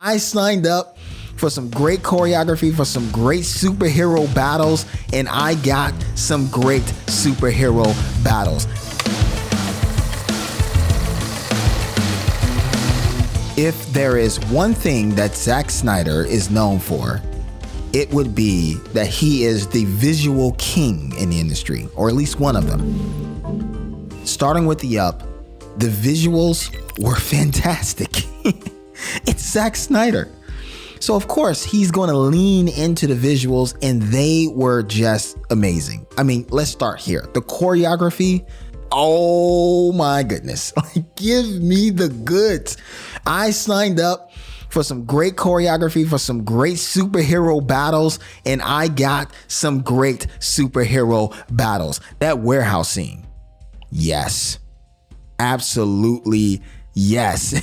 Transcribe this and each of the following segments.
I signed up for some great choreography, for some great superhero battles, and I got some great superhero battles. If there is one thing that Zack Snyder is known for, it would be that he is the visual king in the industry, or at least one of them. Starting with the Up, the visuals were fantastic. It's Zack Snyder. So of course he's going to lean into the visuals, and they were just amazing. I mean, let's start here. The choreography, oh my goodness. Give me the goods. I signed up for some great choreography, for some great superhero battles, and I got some great superhero battles. That warehouse scene. Yes. Absolutely yes.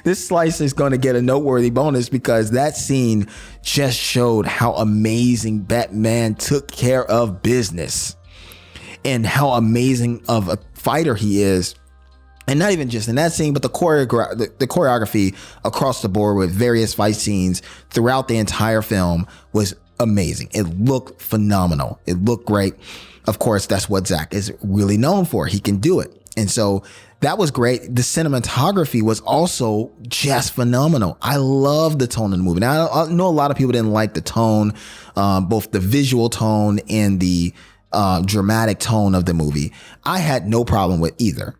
This slice is going to get a noteworthy bonus because that scene just showed how amazing Batman took care of business and how amazing of a fighter he is. And not even just in that scene, but the choreography across the board with various fight scenes throughout the entire film was amazing. It looked phenomenal. It looked great. Of course, that's what Zack is really known for. He can do it. And so that was great. The cinematography was also just phenomenal. I love the tone of the movie. Now, I know a lot of people didn't like the tone, both the visual tone and the dramatic tone of the movie. I had no problem with either.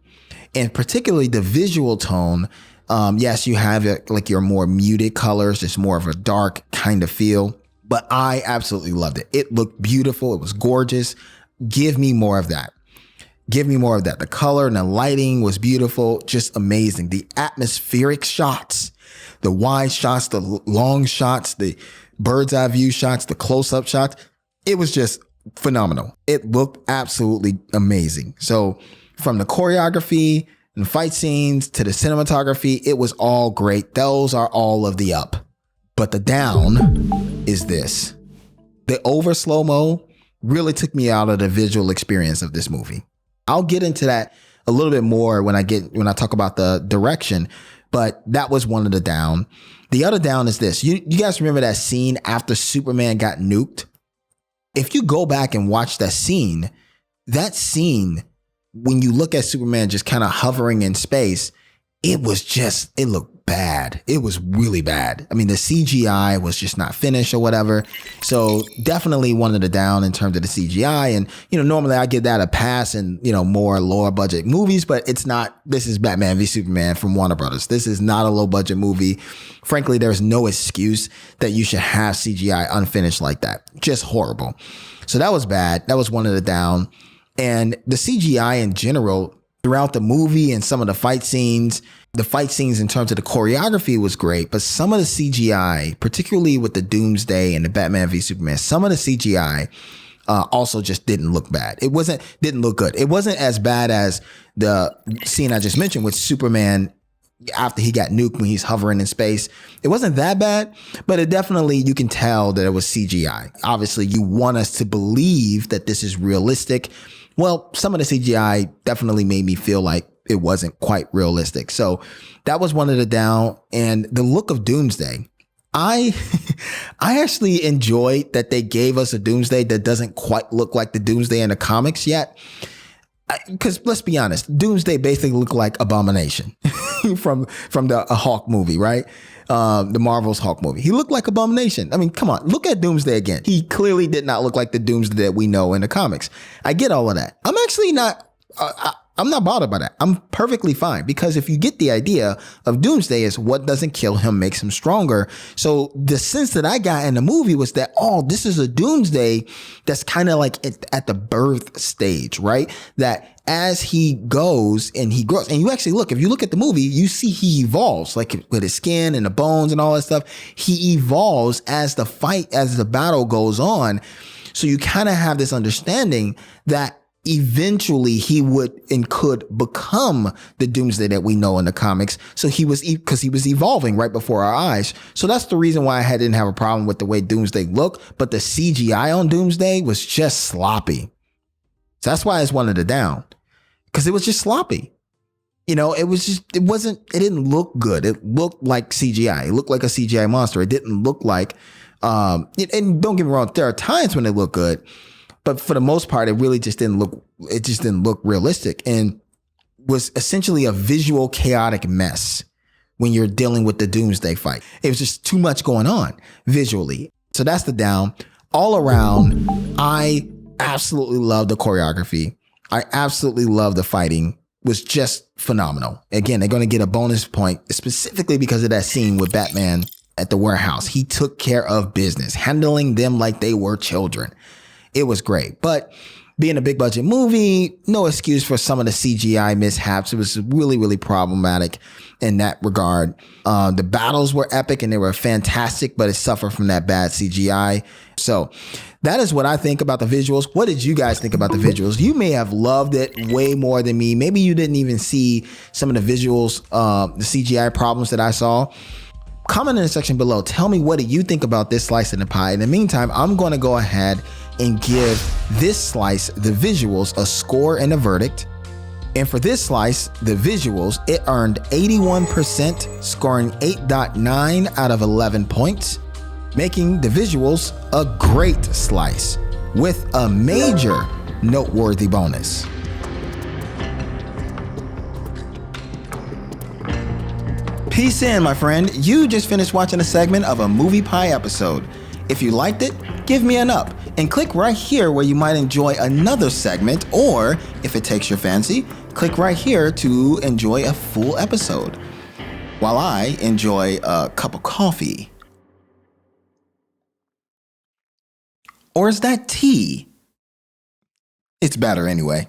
And particularly the visual tone. Yes, you have like your more muted colors, just more of a dark kind of feel. But I absolutely loved it. It looked beautiful. It was gorgeous. Give me more of that. Give me more of that. The color and the lighting was beautiful, just amazing. The atmospheric shots, the wide shots, the long shots, the bird's eye view shots, the close-up shots. It was just phenomenal. It looked absolutely amazing. So from the choreography and fight scenes to the cinematography, it was all great. Those are all of the up. But the down is this. The over slow-mo really took me out of the visual experience of this movie. I'll get into that a little bit more when I talk about the direction, but that was one of the down. The other down is this. You guys remember that scene after Superman got nuked? If you go back and watch that scene, when you look at Superman just kind of hovering in space, it looked bad. It was really bad. I mean, the CGI was just not finished or whatever. So definitely one of the down in terms of the CGI. And, normally I give that a pass in, more lower budget movies, but it's not. This is Batman v Superman from Warner Brothers. This is not a low budget movie. Frankly, there's no excuse that you should have CGI unfinished like that. Just horrible. So that was bad. That was one of the down. And the CGI in general throughout the movie and some of the fight scenes in terms of the choreography was great, but some of the CGI, particularly with the Doomsday and the Batman v Superman, some of the CGI also just didn't look bad. Didn't look good. It wasn't as bad as the scene I just mentioned with Superman after he got nuked when he's hovering in space. It wasn't that bad, but it definitely, you can tell that it was CGI. Obviously, you want us to believe that this is realistic. Well, some of the CGI definitely made me feel like it wasn't quite realistic. So that was one of the down. And the look of Doomsday, I actually enjoyed that they gave us a Doomsday that doesn't quite look like the Doomsday in the comics yet. Because let's be honest, Doomsday basically looked like Abomination from the Hawk movie, right? The Marvel's Hawk movie. He looked like Abomination. I mean, come on, look at Doomsday again. He clearly did not look like the Doomsday that we know in the comics. I get all of that. I'm actually not. I'm not bothered by that. I'm perfectly fine, because if you get the idea of Doomsday is what doesn't kill him makes him stronger. So the sense that I got in the movie was that, this is a Doomsday that's kind of like at the birth stage, right? That as he goes and he grows, and you actually look, if you look at the movie, you see he evolves, like with his skin and the bones and all that stuff. He evolves as the battle goes on. So you kind of have this understanding that eventually he would and could become the Doomsday that we know in the comics. So because he was evolving right before our eyes. So that's the reason why I didn't have a problem with the way Doomsday looked. But the CGI on Doomsday was just sloppy. So that's why it's one of the down, because it was just sloppy. it didn't look good. It looked like CGI. It looked like a CGI monster. It didn't look like, and don't get me wrong, there are times when it looked good, but for the most part, it really just didn't look realistic and was essentially a visual chaotic mess when you're dealing with the Doomsday fight. It was just too much going on visually. So that's the down. All around, I absolutely love the choreography. I absolutely love the fighting. Was just phenomenal. Again, they're going to get a bonus point specifically because of that scene with Batman at the warehouse. He took care of business, handling them like they were children. It was great. But being a big budget movie, no excuse for some of the CGI mishaps. It was really, really problematic in that regard. The battles were epic and they were fantastic, but it suffered from that bad CGI. So that is what I think about the visuals. What did you guys think about the visuals? You may have loved it way more than me. Maybe you didn't even see some of the visuals, the CGI problems that I saw. Comment in the section below. Tell me, what do you think about this slice of the pie? In the meantime, I'm going to go ahead and give this slice, the visuals, a score and a verdict. And for this slice, the visuals, it earned 81%, scoring 8.9 out of 11 points, making the visuals a great slice with a major noteworthy bonus. Peace in, my friend. You just finished watching a segment of a Movie Pie episode. If you liked it, give me an up and click right here where you might enjoy another segment, or if it takes your fancy, click right here to enjoy a full episode while I enjoy a cup of coffee. Or is that tea? It's better anyway.